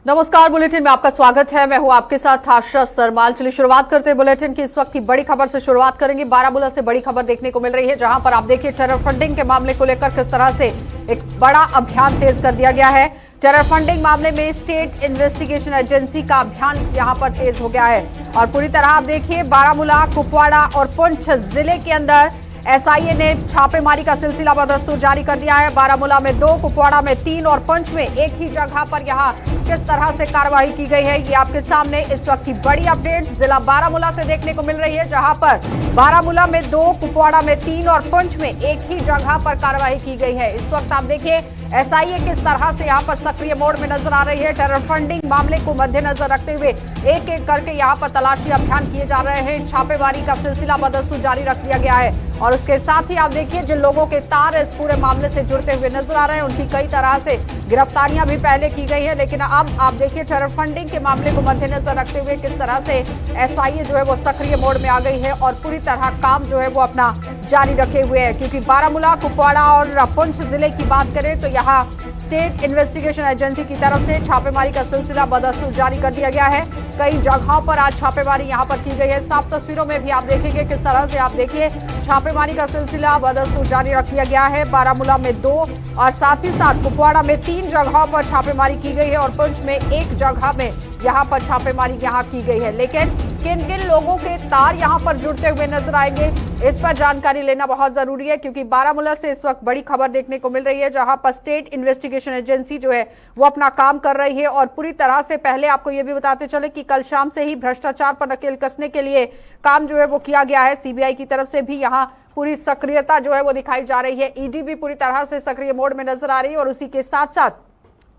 नमस्कार, बुलेटिन में आपका स्वागत है। मैं हूं आपके साथ आशा सरमाल। चलिए शुरुआत करते हैं बुलेटिन की इस वक्त की बड़ी खबर से। शुरुआत करेंगे बारामूला से। बड़ी खबर देखने को मिल रही है, जहां पर आप देखिए टेरर फंडिंग के मामले को लेकर किस तरह से एक बड़ा अभियान तेज कर दिया गया है। टेरर फंडिंग मामले में स्टेट इन्वेस्टिगेशन एजेंसी का अभियान यहां पर तेज हो गया है और पूरी तरह आप देखिए बारामूला, कुपवाड़ा और पुंछ जिले के अंदर एसआईए ने छापेमारी का सिलसिला बदस्तूर जारी कर दिया है। बारामूला में 2, कुपवाड़ा में 3 और पुंछ में एक ही जगह पर यहां किस तरह से कार्रवाई की गई है, ये आपके सामने इस वक्त की बड़ी अपडेट जिला बारामूला से देखने को मिल रही है, जहां पर बारामूला में 2, कुपवाड़ा में 3 और पुंछ में एक ही जगह पर कार्रवाई की गई है। इस वक्त आप देखिए एसआईए किस तरह से यहां पर सक्रिय मोड में नजर आ रही है। टेरर फंडिंग मामले को मद्देनजर रखते हुए एक एक करके यहां पर तलाशी अभियान किए जा रहे हैं। छापेमारी का सिलसिला बदस्तूर जारी रख दिया गया है और उसके साथ ही आप देखिए जिन लोगों के तार इस पूरे मामले से जुड़ते हुए नजर आ रहे हैं, उनकी कई तरह से गिरफ्तारियां भी पहले की गई है। लेकिन अब आप देखिए टेरर फंडिंग के मामले को मद्देनजर रखते हुए किस तरह से एसआईए जो है वो सक्रिय मोड में आ गई है और पूरी तरह काम जो है वो अपना जारी रखे हुए है। क्योंकि बारामूला, कुपवाड़ा और पुंछ जिले की बात करें तो यहाँ स्टेट इन्वेस्टिगेशन एजेंसी की तरफ से छापेमारी का सिलसिला बदस्तूर जारी कर दिया गया है। कई जगहों पर आज छापेमारी यहाँ पर की गई है। साफ तस्वीरों में भी आप देखेंगे किस तरह से आप देखिए छापेमारी का सिलसिला बदस्तूर जारी रख दिया गया है। बारामूला में 2 और साथ ही साथ कुपवाड़ा में 3 जगहों पर छापेमारी की गई है और पुंछ में एक जगह में यहाँ पर छापेमारी यहाँ की गई है। लेकिन किन किन लोगों के तार यहाँ पर जुड़ते हुए नजर आएंगे, इस पर जानकारी लेना बहुत जरूरी है। क्योंकि बारामूला से इस वक्त बड़ी खबर देखने को मिल रही है, जहां पर स्टेट इन्वेस्टिगेशन एजेंसी जो है वो अपना काम कर रही है और पूरी तरह से पहले आपको ये भी बताते चले कि कल शाम से ही भ्रष्टाचार पर नकेल कसने के लिए काम जो है वो किया गया है। सीबीआई की तरफ से भी यहाँ पूरी सक्रियता जो है वो दिखाई जा रही है। ईडी भी पूरी तरह से सक्रिय मोड में नजर आ रही है और उसी के साथ साथ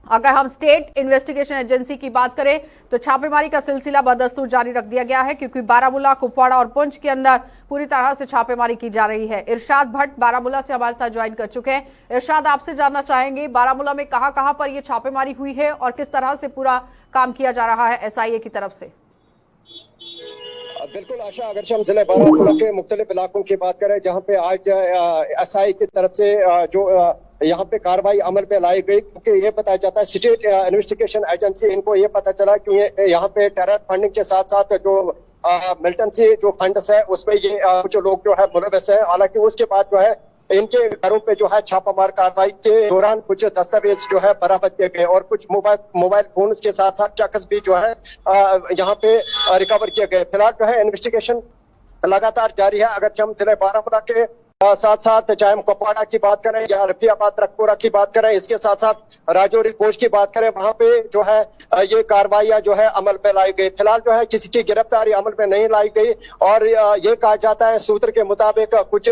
अगर हम स्टेट इन्वेस्टिगेशन एजेंसी की बात करें तो छापेमारी का सिलसिला बदस्तूर जारी रख दिया गया है। क्योंकि बारामूला, कुपवाड़ा और पुंछ के अंदर पूरी तरह से छापेमारी की जा रही है। इरशाद भट्ट बारामूला से हमारे साथ ज्वाइन कर चुके हैं। इरशाद, आपसे जानना चाहेंगे बारामूला में कहां पर ये छापेमारी हुई है और किस तरह से पूरा काम किया जा रहा है एसआईए की तरफ से? बिल्कुल आशा, अगर हम जिले बारामूला के मुख्तलिफ इलाकों की बात करें जहाँ पे आज एसआई की तरफ से जो यहाँ पे कार्रवाई अमल पे लाई गई, क्योंकि ये पता जाता है स्टेट इन्वेस्टिगेशन एजेंसी, इनको ये पता चला कि यहाँ पे टेरर फंडिंग के साथ साथ जो मिलिटेंसी जो फंड्स है उसमें ये कुछ लोग जो है मुलविस है। हालांकि उसके बाद जो है इनके घरों पे जो है छापामार कार्रवाई के दौरान कुछ दस्तावेज जो है बरामद किए गए और कुछ मोबाइल फोन के साथ साथ चेक्स भी जो है यहाँ पे रिकवर किए गए। फिलहाल जो है इन्वेस्टिगेशन लगातार जारी है। अगर हम जिले बारामूला के साथ साथ चाहे हम कुपवाड़ा की बात करें या रफियाबाद, रखपुरा की बात करें, इसके साथ साथ राजौरी, पोस्ट की बात करें, वहां पे जो है ये कार्रवाइयां जो है अमल में लाई गई। फिलहाल जो है किसी की गिरफ्तारी अमल में नहीं लाई गई और ये कहा जाता है सूत्र के मुताबिक कुछ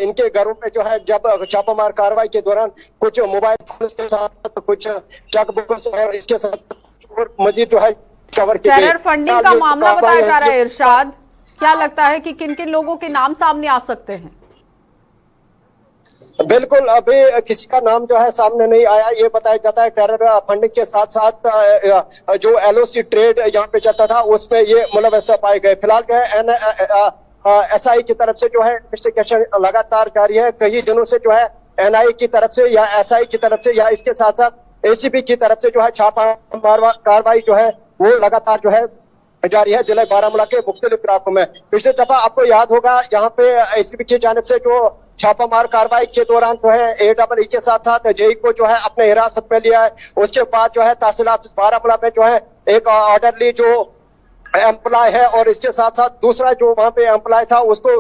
इनके घरों पे जो है जब छापामार कार्रवाई के दौरान कुछ मोबाइल फोन के साथ कुछ चेकबुक और इसके साथ और मजीद जो है कवर किए गए। टेरर फंडिंग का मामला बताया जा रहा है इरशाद, क्या लगता है कि किन किन लोगों के नाम सामने आ सकते हैं? बिल्कुल, अभी किसी का नाम जो है सामने नहीं आया। ये बताया जाता है टेरर फंडिंग के साथ साथ जो एलओसी ट्रेड यहाँ पे चलता था उसमें ये मुलविस पाए गए। फिलहाल जो है एसआई की तरफ से जो है इन्वेस्टिगेशन लगातार जारी है। कई दिनों से जो है एनआई की तरफ से या एसआई की तरफ से या इसके साथ साथ एसीबी की तरफ से जो है छापा कार्रवाई जो है वो लगातार जो है जारी है जिले बारामूला के मुख्तलिफ इलाकों में। पिछली दफा आपको याद होगा यहाँ पे एसीबी की जानिब से जो छापामार कार्रवाई के दौरान जो है एडब्ल्यू के साथ साथ जेई को जो है अपने हिरासत में लिया है। उसके बाद जो है तहसील ऑफिस बारामूला में जो है एक ऑर्डरली जो एम्प्लॉय है और इसके साथ साथ दूसरा जो वहां पे एम्प्लॉय था उसको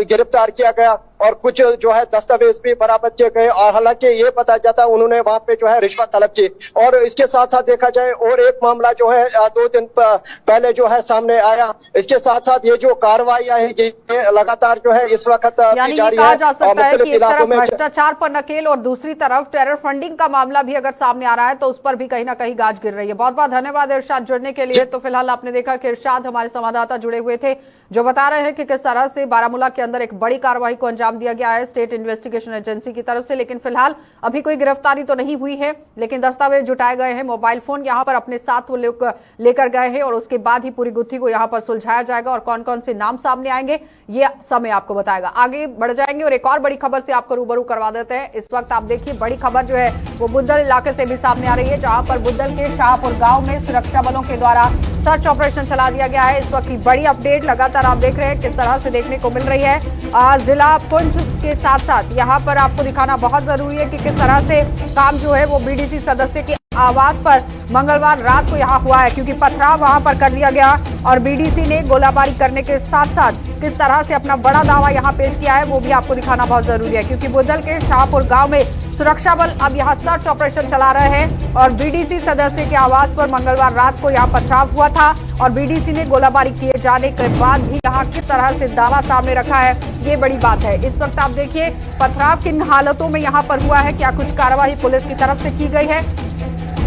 गिरफ्तार किया गया और कुछ जो है दस्तावेज भी बरामद किए गए। और हालांकि ये पता जाता है उन्होंने वहां पे जो है रिश्वत तलब की। और इसके साथ साथ देखा जाए और एक मामला जो है 2 दिन पहले जो है सामने आया। इसके साथ साथ ये जो कार्रवाइयां है ये लगातार जो है इस वक्त जारी है। जा सकता है कि एक तरफ भ्रष्टाचार पर नकेल और दूसरी तरफ टेरर फंडिंग का मामला भी अगर सामने आ रहा है तो उस पर भी कहीं ना कहीं गाज गिर रही है। बहुत बहुत धन्यवाद इरशाद जुड़ने के लिए। तो फिलहाल आपने देखा कि इरशाद हमारे संवाददाता जुड़े हुए थे जो बता रहे हैं कि किस तरह से बारामूला के अंदर एक बड़ी कार्रवाई को अंजाम दिया गया है स्टेट इन्वेस्टिगेशन एजेंसी की तरफ से। लेकिन फिलहाल अभी कोई गिरफ्तारी तो नहीं हुई है, लेकिन दस्तावेज जुटाए गए हैं, मोबाइल फोन यहाँ पर अपने साथ वो लेकर गए हैं और उसके बाद ही पूरी गुत्थी को यहाँ पर सुलझाया जाएगा और कौन कौन से नाम सामने आएंगे ये समय आपको बताएगा। आगे बढ़ जाएंगे और एक और बड़ी खबर से आपको रूबरू करवा देते हैं। इस वक्त आप देखिए बड़ी खबर जो है वो बुद्धल इलाके से भी सामने आ रही है, जहां पर बुद्धल के शाहपुर गांव में सुरक्षा बलों के द्वारा सर्च ऑपरेशन चला दिया गया है। इस वक्त की बड़ी अपडेट लगातार आप देख रहे हैं किस तरह से देखने को मिल रही है। जिला पुंछ के साथ साथ यहाँ पर आपको दिखाना बहुत जरूरी है कि किस तरह से काम जो है वो बीडीसी सदस्य के आवास पर मंगलवार रात को यहाँ हुआ है, क्योंकि पथराव वहां पर कर लिया गया और बीडीसी ने गोलाबारी करने के साथ साथ किस तरह से अपना बड़ा दावा यहाँ पेश किया है वो भी आपको दिखाना बहुत जरूरी है, क्योंकि बुद्धल के शाहपुर गांव में सुरक्षा बल अब यहाँ सर्च ऑपरेशन चला रहे हैं और बीडीसी सदस्य के आवास पर मंगलवार रात को यहाँ पथराव हुआ था और बीडीसी ने गोलाबारी किए जाने के बाद भी यहाँ किस तरह से दावा सामने रखा है ये बड़ी बात है। इस वक्त आप देखिए पथराव किन हालतों में यहाँ पर हुआ है, क्या कुछ कार्रवाई पुलिस की तरफ से की गई है,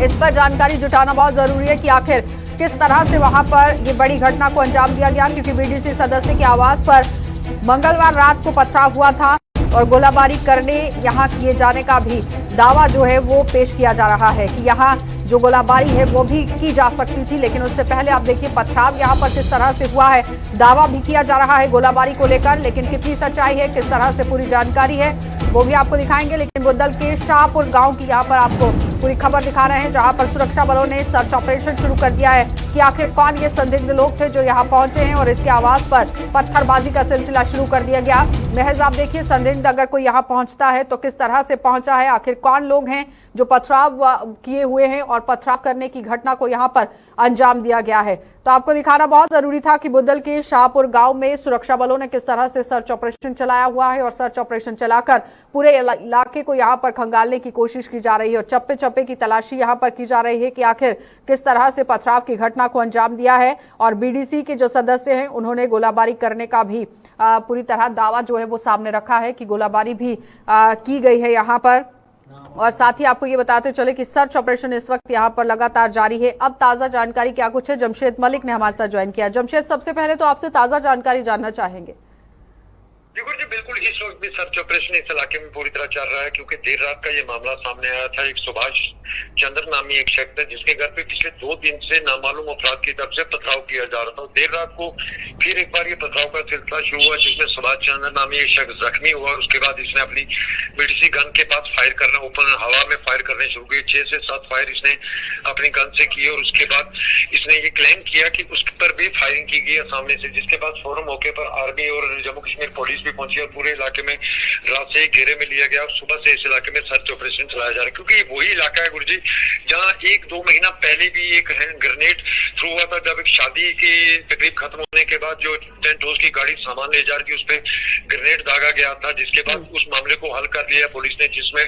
इस पर जानकारी जुटाना बहुत जरूरी है कि आखिर किस तरह से वहां पर ये बड़ी घटना को अंजाम दिया गया, क्योंकि बीडीसी सदस्य के आवास पर मंगलवार रात को पथराव हुआ था और गोलाबारी करने यहाँ किए जाने का भी दावा जो है वो पेश किया जा रहा है कि यहाँ जो गोलाबारी है वो भी की जा सकती थी। लेकिन उससे पहले आप देखिए पथराव यहाँ पर किस तरह से हुआ है, दावा भी किया जा रहा है गोलाबारी को लेकर, लेकिन कितनी सच्चाई है, किस तरह से पूरी जानकारी है वो भी आपको दिखाएंगे। लेकिन बुद्धल के शाहपुर गांव की यहाँ पर आपको पूरी खबर दिखा रहे हैं, जहां पर सुरक्षा बलों ने सर्च ऑपरेशन शुरू कर दिया है कि आखिर कौन ये संदिग्ध लोग थे जो यहाँ पहुंचे हैं और इसके आवास पर पत्थरबाजी का सिलसिला शुरू कर दिया गया। महज आप देखिए संदिग्ध अगर कोई यहाँ पहुंचता है तो किस तरह से पहुंचा है, आखिर कौन लोग हैं जो पथराव किए हुए हैं और पथराव करने की घटना को यहाँ पर अंजाम दिया गया है। तो आपको दिखाना बहुत जरूरी था कि बुद्धल के शाहपुर गांव में सुरक्षा बलों ने किस तरह से सर्च ऑपरेशन चलाया हुआ है और सर्च ऑपरेशन चलाकर पूरे इलाके को यहाँ पर खंगालने की कोशिश की जा रही है और चप्पे चप्पे की तलाशी यहाँ पर की जा रही है कि आखिर किस तरह से पथराव की घटना को अंजाम दिया है। और बीडीसी के जो सदस्य हैं उन्होंने गोलाबारी करने का भी पूरी तरह दावा जो है वो सामने रखा है कि गोलाबारी भी की गई है यहाँ पर। और साथ ही आपको ये बताते चले कि सर्च ऑपरेशन इस वक्त यहाँ पर लगातार जारी है। अब ताजा जानकारी क्या कुछ है, जमशेद मलिक ने हमारे साथ ज्वाइन किया। जमशेद, सबसे पहले तो आपसे ताजा जानकारी जानना चाहेंगे। जी बिल्कुल, इस वक्त भी सर्च ऑपरेशन इस इलाके में पूरी तरह चल रहा है, क्योंकि देर रात का ये मामला सामने आया था। एक सुभाष चंद्र नामी एक शख्स है जिसके घर पे पिछले 2 दिन से नामालूम अपराध की तरफ से पथराव किया जा रहा था। देर रात को फिर एक बार ये पथराव का सिलसिला शुरू हुआ, जिसमें सुभाष चंद्र नामी एक शख्स जख्मी हुआ और उसके बाद इसने अपनी बीडीसी गन के पास फायर करना, ओपन हवा में फायर करने शुरू किए। 6 से 7 फायर इसने अपनी गन से किए और उसके बाद इसने ये क्लेम किया कि उस पर भी फायरिंग की गई है सामने से, जिसके बाद फौरन मौके पर आर्मी और जम्मू कश्मीर पुलिस भी पहुंची और पूरे इलाके में रात से घेरे में लिया गया और सुबह से इस इलाके में सर्च ऑपरेशन चलाया जा रहा है। क्योंकि ये वही इलाका है गुरुजी जहां 1-2 महीना पहले भी एक ग्रेनेड थ्रू हुआ था, जब एक शादी की तकरीब खत्म होने के बाद जो टेंट हाउस की गाड़ी सामान ले जा रही थी उस पर ग्रेनेड दागा गया था, जिसके बाद उस मामले को हल कर लिया पुलिस ने, जिसमें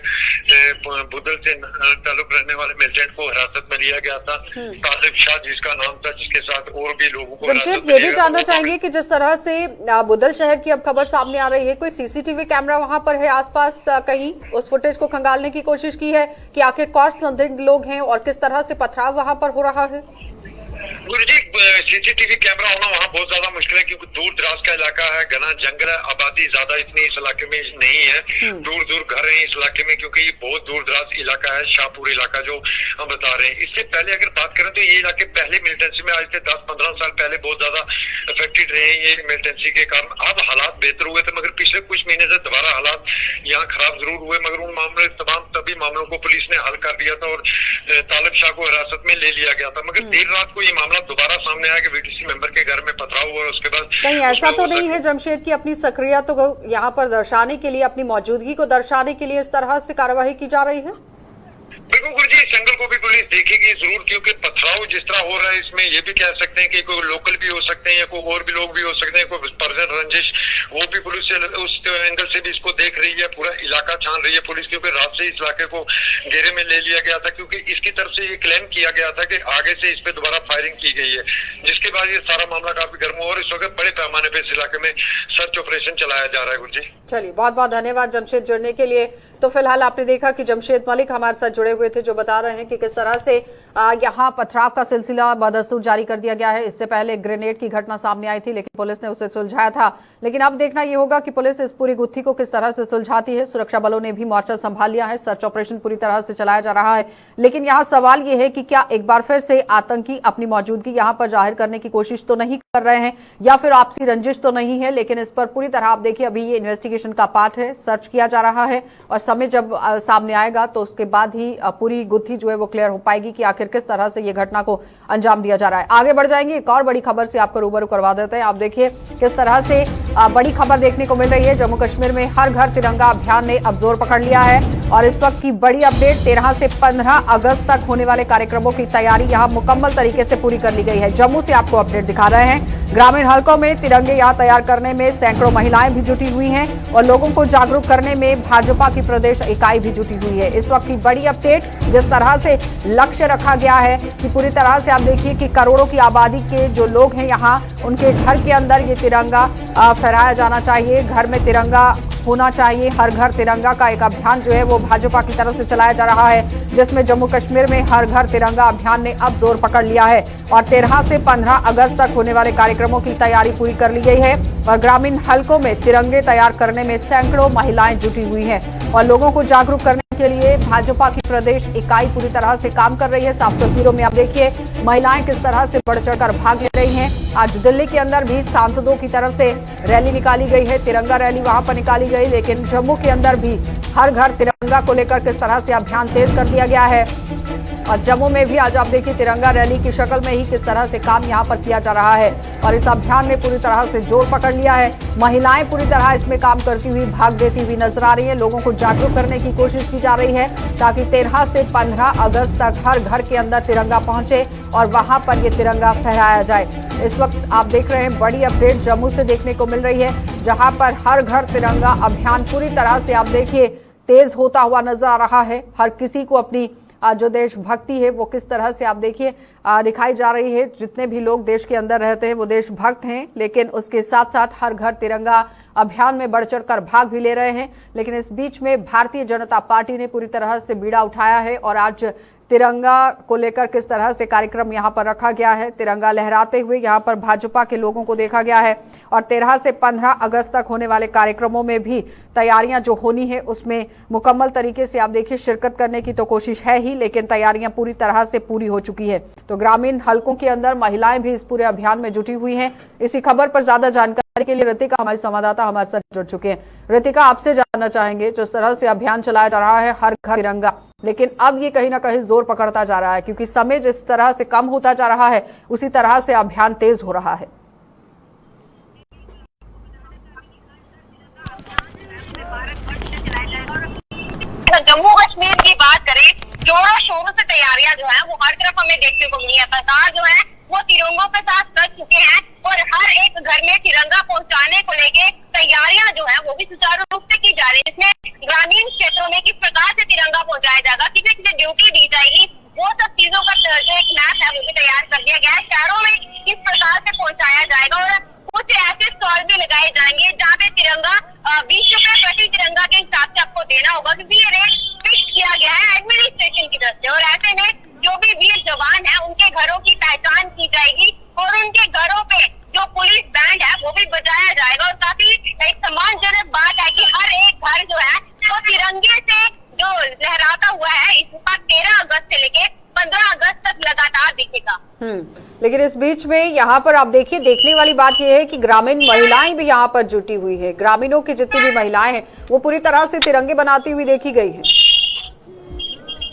बुद्धल से ताल्लुक रखने वाले मिलिटेंट को हिरासत में लिया गया था, तालिब शाह जिसका नाम था, जिसके साथ और भी लोगों को जमशेद, ये भी जानना चाहेंगे कि जिस तरह से बुद्धल शहर की अब खबर सामने आ रही है, कोई सीसीटीवी कैमरा वहां पर है आसपास, कहीं उस फुटेज को खंगालने की कोशिश की है कि आखिर कौन संदिग्ध लोग हैं और किस तरह से पथराव वहां पर हो रहा है? गुरुजी, सीसीटीवी कैमरा होना वहाँ बहुत ज्यादा मुश्किल है, क्योंकि दूर दराज का इलाका है, घना जंगल है, आबादी ज्यादा इतनी इस इलाके में नहीं है, दूर दूर घर है इस इलाके में, क्योंकि ये बहुत दूर दराज इलाका है, शाहपुर इलाका जो हम बता रहे हैं। इससे पहले अगर बात करें तो ये इलाके पहले मिलिटेंसी में आज से 10-15 साल पहले बहुत ज्यादा अफेक्टेड रहे ये मिलिटेंसी के कारण। अब हालात बेहतर हुए थे, मगर पिछले कुछ महीने से दोबारा हालात यहाँ खराब जरूर हुए, मगर उन मामले तभी मामलों को पुलिस ने हल कर दिया था और तालिब शाह को हिरासत में ले लिया गया था। मगर देर रात को ये मामला दोबारा सामने आया कि बीडीसी मेंबर के घर में पथराव हुआ और उसके बाद कहीं ऐसा तो नहीं है जमशेद की अपनी सक्रियता तो यहाँ पर दर्शाने के लिए, अपनी मौजूदगी को दर्शाने के लिए इस तरह से कार्यवाही की जा रही है? बिल्कुल गुरुजी, इस एंगल को भी पुलिस देखेगी जरूर, क्योंकि पथराव जिस तरह हो रहा है इसमें ये भी कह सकते हैं कि कोई लोकल भी हो सकते हैं या कोई और भी लोग भी हो सकते हैं, कोई पर्सनल रंजिश, वो भी पुलिस उस एंगल से भी इसको देख रही है। पूरा इलाका छान रही है पुलिस, क्योंकि रात से इस इलाके को घेरे में ले लिया गया था, क्योंकि इसकी तरफ से ये क्लेम किया गया था कि आगे से इस पे दोबारा फायरिंग की गई है, जिसके बाद ये सारा मामला काफी गर्म हुआ और इस वक्त बड़े पैमाने पे इस इलाके में सर्च ऑपरेशन चलाया जा रहा है। गुरुजी, चलिए, बहुत बहुत धन्यवाद जमशेद जुड़ने के लिए। तो फिलहाल आपने देखा कि जमशेद मलिक हमारे साथ जुड़े हुए थे, जो बता रहे हैं कि किस तरह से यहाँ पथराव का सिलसिला बदस्तूर जारी कर दिया गया है। इससे पहले ग्रेनेड की घटना सामने आई थी, लेकिन पुलिस ने उसे सुलझाया था। लेकिन अब देखना यह होगा कि पुलिस इस पूरी गुत्थी को किस तरह से सुलझाती है। सुरक्षा बलों ने भी मोर्चा संभाल लिया है, सर्च ऑपरेशन पूरी तरह से चलाया जा रहा है। लेकिन यहाँ सवाल यह है कि क्या एक बार फिर से आतंकी अपनी मौजूदगी यहाँ पर जाहिर करने की कोशिश तो नहीं कर रहे हैं, या फिर आपसी रंजिश तो नहीं है। लेकिन इस पर पूरी तरह आप देखिए, अभी ये इन्वेस्टिगेशन का पार्ट है, सर्च किया जा रहा है, और समय जब सामने आएगा तो उसके बाद ही पूरी गुत्थी जो है वो क्लियर हो पाएगी कि आखिर किस तरह से ये घटना को अंजाम दिया जा रहा है। आगे बढ़ जाएंगे, एक और बड़ी खबर से आपको रूबरू करवा देते हैं। आप देखिए किस तरह से बड़ी खबर देखने को मिल रही है। जम्मू कश्मीर में हर घर तिरंगा अभियान ने अब जोर पकड़ लिया है, और इस वक्त की बड़ी अपडेट, 13 से 15 अगस्त तक होने वाले कार्यक्रमों की तैयारी यहां मुकम्मल तरीके से पूरी कर ली गई है। जम्मू से आपको अपडेट दिखा रहे हैं। ग्रामीण हलकों में तिरंगे यहां तैयार करने में सैकड़ों महिलाएं भी जुटी हुई हैं, और लोगों को जागरूक करने में भाजपा की प्रदेश इकाई भी जुटी हुई है। इस वक्त की बड़ी अपडेट, जिस तरह से लक्ष्य रखा गया है कि पूरी तरह से आप देखिए कि करोड़ों की आबादी के जो लोग हैं यहाँ, उनके घर के अंदर ये तिरंगा फहराया जाना चाहिए, घर में तिरंगा होना चाहिए। हर घर तिरंगा का एक अभियान जो है वो भाजपा की तरफ से चलाया जा रहा है, जिसमें जम्मू कश्मीर में हर घर तिरंगा अभियान ने अब जोर पकड़ लिया है, और 13 से 15 अगस्त तक होने वाले कार्यक्रमों की तैयारी पूरी कर ली गई है। और ग्रामीण हलकों में तिरंगे तैयार करने में सैकड़ों महिलाएं जुटी हुई हैं, और लोगों को जागरूक करने के लिए भाजपा की प्रदेश इकाई पूरी तरह से काम कर रही है। साफ तस्वीरों में आप देखिए महिलाएं किस तरह से बढ़ चढ़कर भाग ले रही हैं। आज दिल्ली के अंदर भी सांसदों की तरफ से रैली निकाली गई है, तिरंगा रैली वहां पर निकाली गई। लेकिन जम्मू के अंदर भी हर घर तिरंगा को लेकर किस तरह से अभियान तेज कर दिया गया है, और जम्मू में भी आज आप देखिए तिरंगा रैली की शक्ल में ही किस तरह से काम यहाँ पर किया जा रहा है, और इस अभियान ने पूरी तरह से जोर पकड़ लिया है। महिलाएं पूरी तरह इसमें काम करती हुई, भाग देती हुई नजर आ रही है। लोगों को जागरूक करने की कोशिश की जा रही है, ताकि 13 से 15 अगस्त तक हर घर के अंदर तिरंगा पहुंचे और वहां पर ये तिरंगा फहराया जाए। इस वक्त आप देख रहे हैं बड़ी अपडेट जम्मू से देखने को मिल रही है, जहां पर हर घर तिरंगा अभियान पूरी तरह से आप देखिए तेज होता हुआ नजर आ रहा है। हर किसी को अपनी जो देशभक्ति है वो किस तरह से आप देखिए दिखाई जा रही है। जितने भी लोग देश के अंदर रहते हैं वो देशभक्त हैं, लेकिन उसके साथ साथ हर घर तिरंगा अभियान में बढ़ चढ़कर भाग भी ले रहे हैं। लेकिन इस बीच में भारतीय जनता पार्टी ने पूरी तरह से बीड़ा उठाया है, और आज तिरंगा को लेकर किस तरह से कार्यक्रम यहां पर रखा गया है। तिरंगा लहराते हुए यहां पर भाजपा के लोगों को देखा गया है, और 13 से 15 अगस्त तक होने वाले कार्यक्रमों में भी तैयारियां जो होनी है उसमें मुकम्मल तरीके से आप देखिए शिरकत करने की तो कोशिश है ही, लेकिन तैयारियां पूरी तरह से पूरी हो चुकी है। तो ग्रामीण हलकों के अंदर महिलाएं भी इस पूरे अभियान में जुटी हुई हैं। इसी खबर पर ज्यादा जानकारी के लिए ऋतिका हमारी संवाददाता हमारे साथ जुड़ चुके हैं। ऋतिका, आपसे जानना चाहेंगे, जिस तरह से अभियान चलाया जा रहा है हर घर तिरंगा, लेकिन अब ये कहीं ना कहीं जोर पकड़ता जा रहा है, क्योंकि समय जिस तरह से कम होता जा रहा है उसी तरह से अभियान तेज हो रहा है। जम्मू कश्मीर की बात करें, जोरों शोरों से तैयारियां जो है वो हर तरफ हमें देखने को मिली है। सरकार जो है वो तिरंगों के साथ सज चुके हैं, और हर एक घर में तिरंगा पहुंचाने को लेके तैयारियां जो है वो भी सुचारू रूप से की जा रही है। इसमें ग्रामीण क्षेत्रों में किस प्रकार से तिरंगा पहुंचाया जाएगा, किसे किसे ड्यूटी दी जाएगी, वो सब चीजों का जो एक मैप है वो भी तैयार कर दिया गया है। शहरों में किस प्रकार से पहुंचाया जाएगा, और कुछ ऐसे स्टॉल भी लगाए जाएंगे जहाँ पे तिरंगा 20 रुपए प्रति तिरंगा के हिसाब से आपको देना होगा, क्योंकि ये रेट फिक्स किया गया है एडमिनिस्ट्रेशन की तरफ से। और ऐसे में जो भी वीर जवान है उनके घरों की पहचान की जाएगी, और उनके घरों पे जो पुलिस बैंड है वो भी बजाया जाएगा। और काफी एक सम्मानजनक बात है कि हर एक घर जो है वो तिरंगे से जो लहराता हुआ है इस बार 13 अगस्त से लेके 15 अगस्त तक लगातार दिखेगा। लेकिन इस बीच में यहाँ पर आप देखिए, देखने वाली बात यह है कि ग्रामीण महिलाएं भी यहाँ पर जुटी हुई है। ग्रामीणों की जितनी भी महिलाएं हैं वो पूरी तरह से तिरंगे बनाती हुई देखी गई है।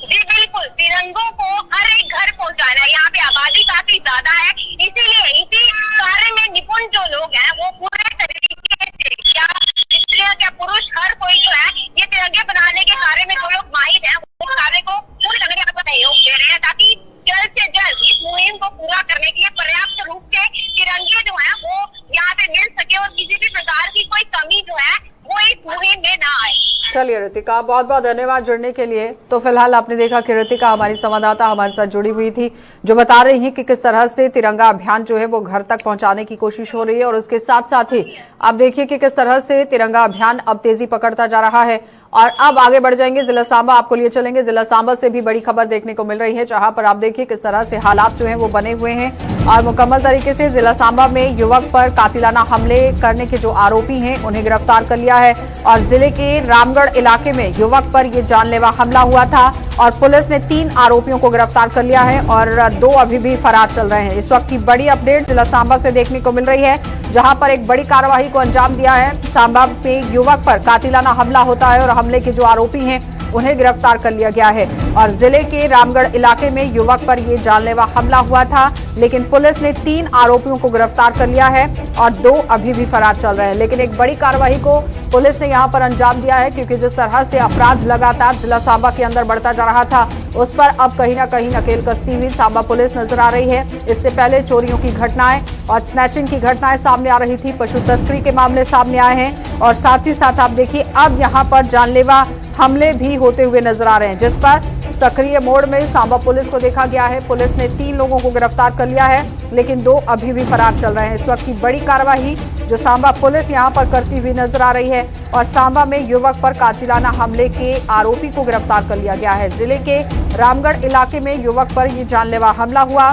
जी बिल्कुल, तिरंगों को हर एक घर पहुंचाना है। यहाँ पे आबादी काफी ज्यादा है, इसीलिए इसी कार्य में निपुण जो लोग हैं वो पूरे तरीके से, क्या स्त्रियां क्या पुरुष, हर कोई जो है ये तिरंगे बनाने के कार्य में जो लोग माहिर है वो कार्य को पूरी तरह से सहयोग दे रहे हैं, ताकि जल्द से जल्द इस मुहिम को पूरा करने के लिए पर्याप्त रूप से तिरंगे जो है वो यहाँ पे मिल सके, और किसी भी प्रकार की कोई कमी जो है वो इस मुहिम में ना आए। चलिए ऋतिका, बहुत बहुत धन्यवाद जुड़ने के लिए। तो फिलहाल आपने देखा कि ऋतिका हमारी संवाददाता हमारे साथ जुड़ी हुई थी, जो बता रही है कि किस तरह से तिरंगा अभियान जो है वो घर तक पहुंचाने की कोशिश हो रही है, और उसके साथ साथ ही आप देखिए कि किस तरह से तिरंगा अभियान अब तेजी पकड़ता जा रहा है। और अब आगे बढ़ जाएंगे जिला सांबा, आपको लिए चलेंगे जिला सांबा से भी बड़ी खबर देखने को मिल रही है, जहां पर आप देखिए किस तरह से हालात जो हैं वो बने हुए हैं। और मुकम्मल तरीके से जिला सांबा में युवक पर कातिलाना हमले करने के जो आरोपी हैं उन्हें गिरफ्तार कर लिया है। और जिले के रामगढ़ इलाके में युवक पर यह जानलेवा हमला हुआ था और पुलिस ने 3 आरोपियों को गिरफ्तार कर लिया है और 2 अभी भी फरार चल रहे हैं। इस वक्त की बड़ी अपडेट जिला सांबा से देखने को मिल रही है, जहां पर एक बड़ी कार्रवाई को अंजाम दिया है। सांबा में युवक पर कातिलाना हमला होता है और हमले के जो आरोपी हैं उन्हें गिरफ्तार कर लिया गया है। और जिले के रामगढ़ इलाके में युवक पर यह जानलेवा हमला हुआ था, लेकिन पुलिस ने 3 आरोपियों को गिरफ्तार कर लिया है और 2 अभी भी फरार चल रहे हैं। लेकिन एक बड़ी कार्रवाई को पुलिस ने यहां पर अंजाम दिया है, क्योंकि जिस तरह से अपराध लगातार जिला सांबा के अंदर बढ़ता जा रहा था, उस पर अब कहीं ना कहीं नकेल कसती हुई सांबा पुलिस नजर आ रही है। इससे पहले चोरियों की घटनाएं और स्नैचिंग की घटनाएं सामने आ रही थी, पशु तस्करी के मामले सामने आए हैं और साथ ही साथ आप देखिए अब यहां पर जानलेवा हमले भी होते हुए नजर आ रहे हैं, जिस पर सक्रिय मोड में सांबा पुलिस को देखा गया है। पुलिस ने 3 लोगों को गिरफ्तार कर लिया है, लेकिन 2 अभी भी फरार चल रहे हैं। इस वक्त की बड़ी कार्रवाई जो सांबा पुलिस यहां पर करती हुई नजर आ रही है और सांबा में युवक पर कातिलाना हमले के आरोपी को गिरफ्तार कर लिया गया है। जिले के रामगढ़ इलाके में युवक पर यह जानलेवा हमला हुआ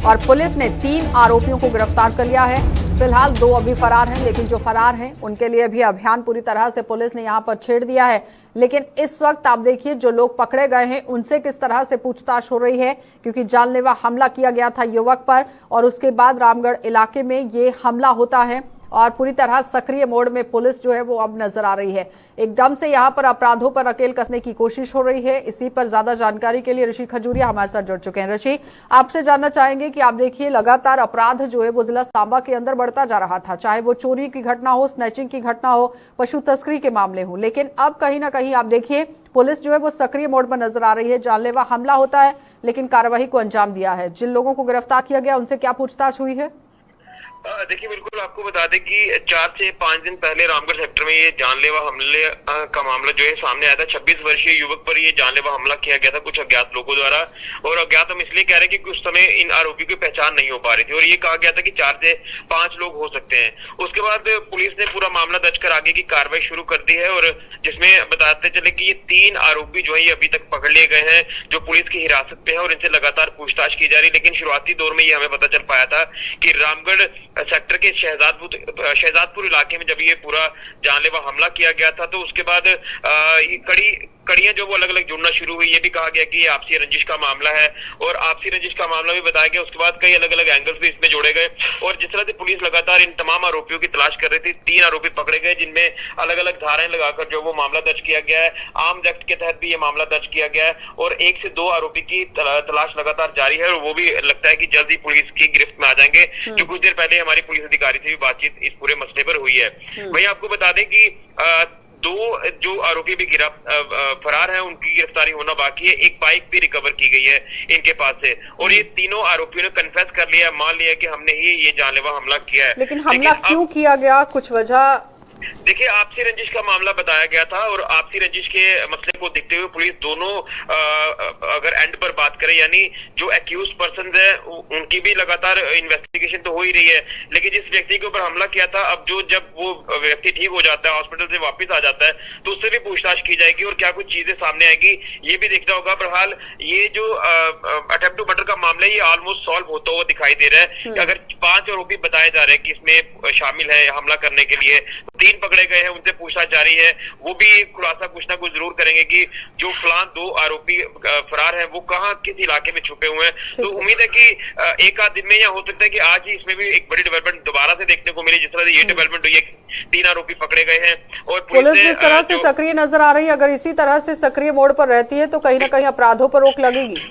और पुलिस ने 3 आरोपियों को गिरफ्तार कर लिया है। फिलहाल 2 अभी फरार हैं, लेकिन जो फरार हैं उनके लिए भी अभियान पूरी तरह से पुलिस ने यहां पर छेड़ दिया है। लेकिन इस वक्त आप देखिए जो लोग पकड़े गए हैं उनसे किस तरह से पूछताछ हो रही है, क्योंकि जानलेवा हमला किया गया था युवक पर और उसके बाद रामगढ़ इलाके में ये हमला होता है और पूरी तरह सक्रिय मोड में पुलिस जो है वो अब नजर आ रही है। एकदम से यहाँ पर अपराधों पर नकेल कसने की कोशिश हो रही है। इसी पर ज्यादा जानकारी के लिए ऋषि खजूरिया हमारे साथ जुड़ चुके हैं। ऋषि, आपसे जानना चाहेंगे कि आप देखिए लगातार अपराध जो है वो जिला सांबा के अंदर बढ़ता जा रहा था, चाहे वो चोरी की घटना हो, स्नैचिंग की घटना हो, पशु तस्करी के मामले हो, लेकिन अब कहीं ना कहीं आप देखिए पुलिस जो है वो सक्रिय मोड पर नजर आ रही है। जानलेवा हमला होता है लेकिन कार्रवाई को अंजाम दिया है। जिन लोगों को गिरफ्तार किया गया उनसे क्या पूछताछ हुई है? देखिए, बिल्कुल आपको बता दें कि 4 से 5 दिन पहले रामगढ़ सेक्टर में ये जानलेवा हमले का मामला जो है सामने आया था। 26 वर्षीय युवक पर ये जानलेवा हमला किया गया था कुछ अज्ञात लोगों द्वारा। और अज्ञात हम इसलिए कह रहे हैं कि उस समय इन आरोपियों की पहचान नहीं हो पा रही थी और ये कहा गया था कि 4 से 5 लोग हो सकते हैं। उसके बाद पुलिस ने पूरा मामला दर्ज कर आगे की कार्रवाई शुरू कर दी है और जिसमें बताते चले कि ये 3 आरोपी जो है ये अभी तक पकड़ लिए गए हैं, जो पुलिस की हिरासत पे है और इनसे लगातार पूछताछ की जा रही है। लेकिन शुरुआती दौर में ये हमें पता चल पाया था कि रामगढ़ सेक्टर के शहजादपुर इलाके में जब ये पूरा जानलेवा हमला किया गया था, तो उसके बाद कड़ियां जो वो अलग अलग जुड़ना शुरू हुई। ये भी कहा गया कि ये आपसी रंजिश का मामला है और आपसी रंजिश का मामला भी बताया गया। उसके बाद कई अलग अलग एंगल्स भी इसमें जोड़े गए और जिस तरह से पुलिस लगातार इन तमाम आरोपियों की तलाश कर रही थी, 3 आरोपी पकड़े गए जिनमें अलग अलग धाराएं लगाकर जो वो मामला दर्ज किया गया है। आर्म्स एक्ट के तहत भी ये मामला दर्ज किया गया है और 1 से 2 आरोपी की तलाश लगातार जारी है और वो भी लगता है कि जल्द ही पुलिस की गिरफ्त में आ जाएंगे। जो कुछ देर पहले हमारी पुलिस अधिकारी से भी बातचीत इस पूरे मसले पर हुई है। वहीं आपको बता दें कि 2 जो आरोपी भी फरार हैं, उनकी गिरफ्तारी होना बाकी है। एक बाइक भी रिकवर की गई है इनके पास से और ये तीनों आरोपियों ने कन्फेस कर लिया, मान लिया कि हमने ही ये जानलेवा हमला किया है। लेकिन हमला क्यों किया गया, कुछ वजह? देखिए, आपसी रंजिश का मामला बताया गया था और आपसी रंजिश के मसले को देखते हुए पुलिस दोनों अगर एंड पर बात करें, यानी जो एक्यूज पर्सन है उनकी भी लगातार इन्वेस्टिगेशन तो हो ही रही है, लेकिन जिस व्यक्ति के ऊपर हमला किया था, अब जब वो व्यक्ति ठीक हो जाता है, हॉस्पिटल से वापस आ जाता है, तो उससे भी पूछताछ की जाएगी और क्या कुछ चीजें सामने आएगी ये भी देखना होगा। बहरहाल ये जो अटेम्प्ट टू मर्डर का मामला है ये ऑलमोस्ट सॉल्व होता हुआ दिखाई दे रहा है। अगर 5 आरोपी बताए जा रहे हैं कि इसमें शामिल है हमला करने के लिए, 3 पकड़े गए हैं, उनसे पूछताछ जारी है। वो भी खुलासा कुछ ना कुछ जरूर करेंगे कि जो फलान 2 आरोपी फरार हैं वो कहाँ किस इलाके में छुपे हुए हैं। तो उम्मीद है कि 1 आध दिन में या हो सकता है कि आज ही इसमें भी एक बड़ी डेवलपमेंट दोबारा से देखने को मिली, जिस तरह से ये डेवलपमेंट हुई है। 3 आरोपी पकड़े गए हैं और पुलिस जिस तरह से सक्रिय नजर आ रही है, अगर इसी तरह से सक्रिय मोड पर रहती है तो कहीं ना कहीं अपराधों पर रोक लगेगी।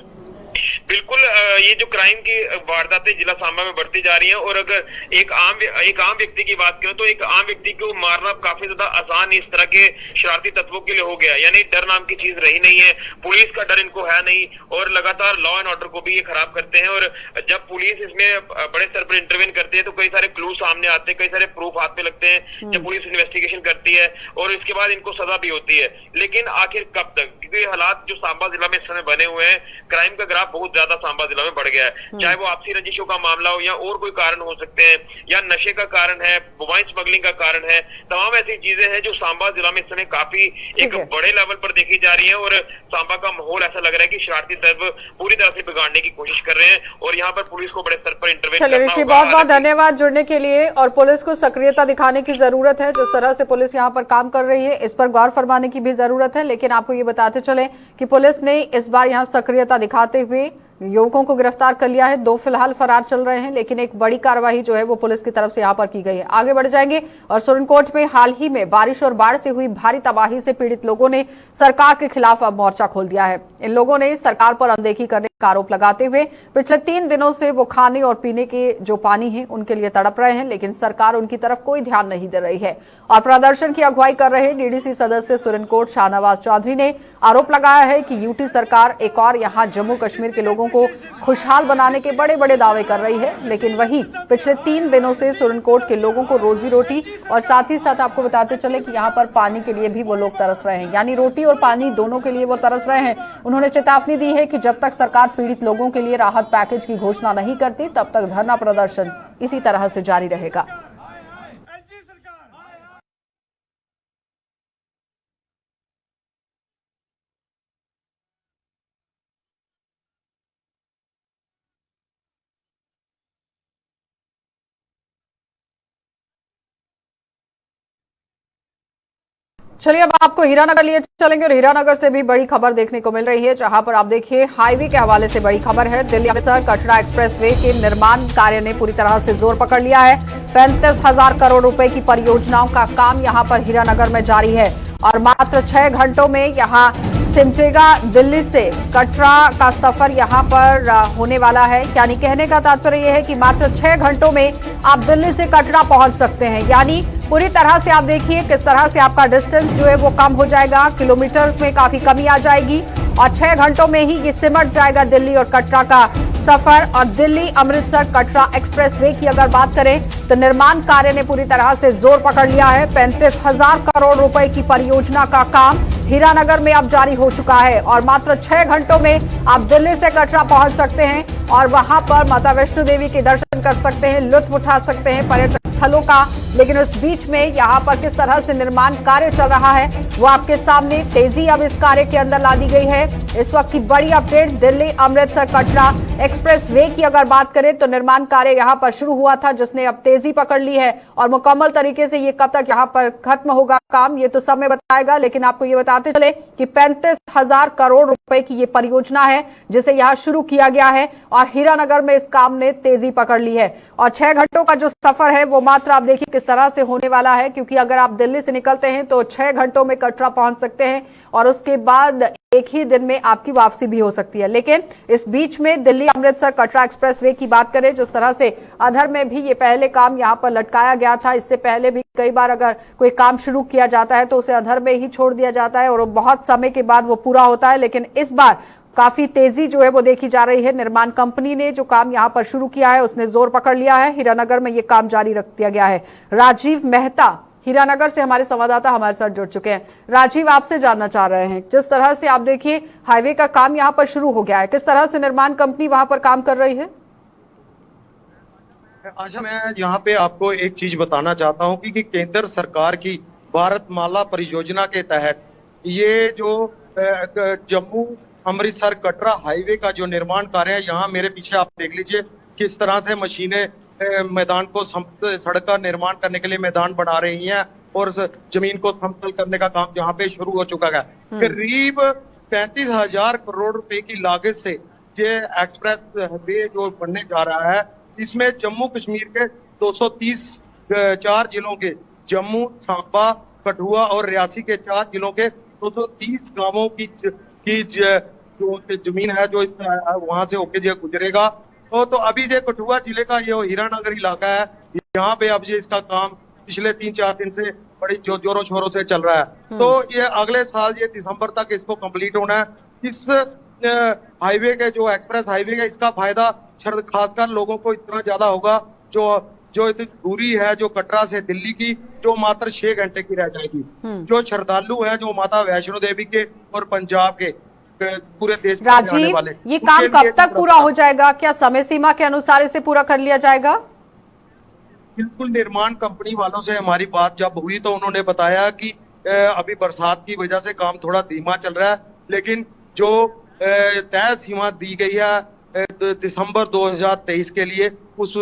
बिल्कुल, ये जो क्राइम की वारदातें जिला सांबा में बढ़ती जा रही हैं और अगर एक आम व्यक्ति की बात करें तो एक आम व्यक्ति को मारना काफी ज्यादा आसान इस तरह के शरारती तत्वों के लिए हो गया, यानी डर नाम की चीज रही नहीं है। पुलिस का डर इनको है नहीं और लगातार लॉ एंड ऑर्डर को भी ये खराब करते हैं और जब पुलिस इसमें बड़े स्तर पर इंटरवेन करती है तो कई सारे क्लू सामने आते हैं, कई सारे प्रूफ हाथ में लगते हैं जब पुलिस इन्वेस्टिगेशन करती है और इसके बाद इनको सजा भी होती है। लेकिन आखिर कब तक, क्योंकि ये हालात जो सांबा जिला में इस समय बने हुए हैं, क्राइम का ग्राफ बहुत ज्यादा सांबा जिला में बढ़ गया है। चाहे वो आपसी रंजिशों का मामला हो या और कोई कारण हो सकते हैं, या नशे का कारण है, मोबाइल स्मगलिंग का कारण है, तमाम ऐसी चीजें हैं जो सांबा जिला में इस समय काफी एक बड़े लेवल पर देखी जा रही है। और सांबा का माहौल ऐसा लग रहा है कि शरारती तत्व पूरी तरह से बिगाड़ने की कोशिश कर रहे हैं और यहाँ पर पुलिस को बड़े स्तर पर इंटरवेंशन करना होगा। ऋषि, बहुत बहुत धन्यवाद जुड़ने के लिए। और पुलिस को सक्रियता दिखाने की जरूरत है, जिस तरह से पुलिस यहाँ पर काम कर रही है इस पर गौर फरमाने की भी जरूरत है। लेकिन आपको ये बताते चले कि पुलिस ने इस बार यहाँ सक्रियता दिखाते हुए युवकों को गिरफ्तार कर लिया है। 2 फिलहाल फरार चल रहे हैं, लेकिन एक बड़ी कार्रवाई जो है वो पुलिस की तरफ से यहाँ पर की गई है। आगे बढ़ जाएंगे और सुरनकोट में हाल ही में बारिश और बाढ़ से हुई भारी तबाही से पीड़ित लोगों ने सरकार के खिलाफ अब मोर्चा खोल दिया है। इन लोगों ने सरकार पर अनदेखी करने का आरोप लगाते हुए पिछले 3 दिनों से वो खाने और पीने के जो पानी है उनके लिए तड़प रहे हैं, लेकिन सरकार उनकी तरफ कोई ध्यान नहीं दे रही है। और प्रदर्शन की अगुवाई कर रहे डीडीसी सदस्य सुरनकोट शाहनवाज चौधरी ने आरोप लगाया है कि यूटी सरकार एक और यहाँ जम्मू कश्मीर के लोगों को खुशहाल बनाने के बड़े बड़े दावे कर रही है, लेकिन वहीं पिछले 3 दिनों से सुरनकोट के लोगों को रोजी रोटी और साथ ही साथ आपको बताते चले कि यहाँ पर पानी के लिए भी वो लोग तरस रहे हैं, यानी रोटी और पानी दोनों के लिए वो तरस रहे हैं। उन्होंने चेतावनी दी है कि जब तक सरकार पीड़ित लोगों के लिए राहत पैकेज की घोषणा नहीं करती तब तक धरना प्रदर्शन इसी तरह से जारी रहेगा। चलिए अब आपको हीरानगर लिए चलेंगे और हीरानगर से भी बड़ी खबर देखने को मिल रही है, जहां पर आप देखिए हाईवे के हवाले से बड़ी खबर है। दिल्ली अमृतसर कटरा एक्सप्रेसवे के निर्माण कार्य ने पूरी तरह से जोर पकड़ लिया है। 35,000 करोड़ रुपए की परियोजनाओं का काम यहां पर हीरानगर में जारी है और मात्र 6 घंटों में यहां सिमटेगा। दिल्ली से कटरा का सफर यहां पर होने वाला है, यानी कहने का तात्पर्य यह है कि मात्र 6 घंटों में आप दिल्ली से कटरा पहुंच सकते हैं। यानी पूरी तरह से आप देखिए किस तरह से आपका डिस्टेंस जो है वो कम हो जाएगा, किलोमीटर में काफी कमी आ जाएगी और 6 घंटों में ही ये सिमट जाएगा दिल्ली और कटरा का सफर। और दिल्ली अमृतसर कटरा एक्सप्रेसवे की अगर बात करें तो निर्माण कार्य ने पूरी तरह से जोर पकड़ लिया है। 35,000 करोड़ रुपए की परियोजना का काम हीरानगर में अब जारी हो चुका है और मात्र 6 घंटों में आप दिल्ली से कटरा पहुंच सकते हैं और वहां पर माता वैष्णो देवी के दर्शन कर सकते हैं, लुत्फ उठा सकते हैं पर्यटन स्थलों का। लेकिन उस बीच में यहाँ पर किस तरह से निर्माण कार्य चल रहा है वो आपके सामने, तेजी अब इस कार्य के अंदर ला दी गई है। इस वक्त की बड़ी अपडेट, दिल्ली अमृतसर कटरा एक्सप्रेसवे की अगर बात करें तो निर्माण कार्य यहाँ पर शुरू हुआ था, जिसने अब तेजी पकड़ ली है और मुकम्मल तरीके से ये कब तक यहाँ पर खत्म होगा काम ये तो समय बताएगा। लेकिन आपको ये बताते चले कि 35,000 करोड़ रुपए की ये परियोजना है जिसे यहाँ शुरू किया गया है और हीरानगर में इस काम ने तेजी पकड़ ली है। और 6 घंटों का जो सफर है वो मात्र आप देखिए किस तरह से होने वाला है, क्योंकि अगर आप दिल्ली से निकलते हैं तो 6 घंटों में कटरा पहुंच सकते हैं और उसके बाद एक ही दिन में आपकी वापसी भी हो सकती है। लेकिन इस बीच में दिल्ली अमृतसर कटरा एक्सप्रेसवे की बात करें, जिस तरह से अधर में भी ये पहले काम यहाँ पर लटकाया गया था, इससे पहले भी कई बार अगर कोई काम शुरू किया जाता है तो उसे अधर में ही छोड़ दिया जाता है और बहुत समय के बाद वो पूरा होता है। लेकिन इस बार काफी तेजी जो है वो देखी जा रही है। निर्माण कंपनी ने जो काम यहाँ पर शुरू किया है उसने जोर पकड़ लिया है, हीरानगर में ये काम जारी रख दिया गया है। राजीव मेहता हीरानगर से हमारे संवाददाता हमारे साथ जुड़ चुके हैं। राजीव, आपसे जानना चाह रहे हैं, जिस तरह से आप देखिए हाईवे का काम यहाँ पर शुरू हो गया है, किस तरह से निर्माण कंपनी वहां पर काम कर रही है? आशा, मैं यहाँ पे आपको एक चीज बताना चाहता हूँ कि केंद्र सरकार की भारतमाला परियोजना के तहत ये जो जम्मू अमृतसर कटरा हाईवे का जो निर्माण कार्य है, यहाँ मेरे पीछे आप देख लीजिए किस तरह से मशीनें मैदान को सड़क का निर्माण करने के लिए मैदान बना रही हैं और जमीन को समतल करने का काम यहाँ पे शुरू हो चुका है। करीब 35,000 करोड़ रुपए की लागत से ये एक्सप्रेस वे जो बनने जा रहा है, इसमें जम्मू कश्मीर के 230 जिलों के जम्मू, सांबा, कठुआ और रियासी के 4 जिलों के 230 गांवों की जो जमीन है जो वहां से होके जो गुजरेगा। तो अभी ये कठुआ जिले का ये हीरानगर इलाका है, यहाँ पे अब ये इसका काम पिछले 3-4 दिन से बड़ी जोरों शोरों से चल रहा है। तो ये अगले साल ये दिसंबर तक इसको कंप्लीट होना है। इस हाईवे के जो एक्सप्रेस हाईवे का इसका फायदा खासकर लोगों को इतना ज्यादा होगा जो इतनी दूरी है जो कटरा से दिल्ली की, जो मात्र 6 घंटे की रह जाएगी। जो श्रद्धालु है जो माता वैष्णो देवी के और पंजाब के पूरे देश के जाने राजीव, वाले, ये काम उनके लिए कब तक पूरा हो जाएगा? क्या समय सीमा के अनुसार इसे पूरा कर लिया जाएगा? बिल्कुल, निर्माण कंपनी वालों से हमारी बात जब हुई तो उन्होंने बताया कि अभी बरसात की वजह से काम थोड़ा धीमा चल रहा है, लेकिन जो तय सीमा दी गई है दिसंबर 2023 के लिए उस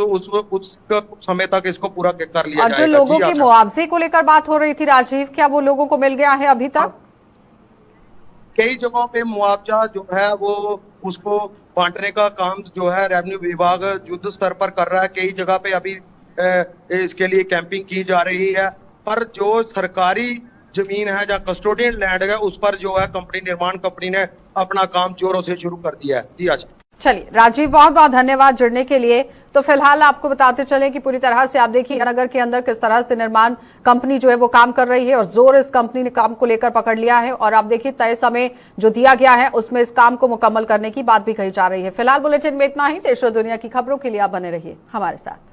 समय तक इसको पूरा कर लिया और जाएगा। जो लोगों के मुआवजे को लेकर बात हो रही थी राजीव, क्या वो लोगों को मिल गया है अभी तक? कई जगहों पे मुआवजा जो है वो उसको बांटने का काम जो है रेवेन्यू विभाग युद्ध स्तर पर कर रहा है। कई जगह पे अभी इसके लिए कैंपिंग की जा रही है, पर जो सरकारी जमीन है जहाँ कस्टोडियन लैंड है उस पर जो है निर्माण कंपनी ने अपना काम जोरों से शुरू कर दिया है। जी अच्छा, चलिए राजीव, बहुत बहुत धन्यवाद जुड़ने के लिए। तो फिलहाल आपको बताते चलें कि पूरी तरह से आप देखिए नगर के अंदर किस तरह से निर्माण कंपनी जो है वो काम कर रही है और जोर इस कंपनी ने काम को लेकर पकड़ लिया है और आप देखिए तय समय जो दिया गया है उसमें इस काम को मुकम्मल करने की बात भी कही जा रही है। फिलहाल बुलेटिन में इतना ही। देश और दुनिया की खबरों के लिए आप बने रहिए हमारे साथ।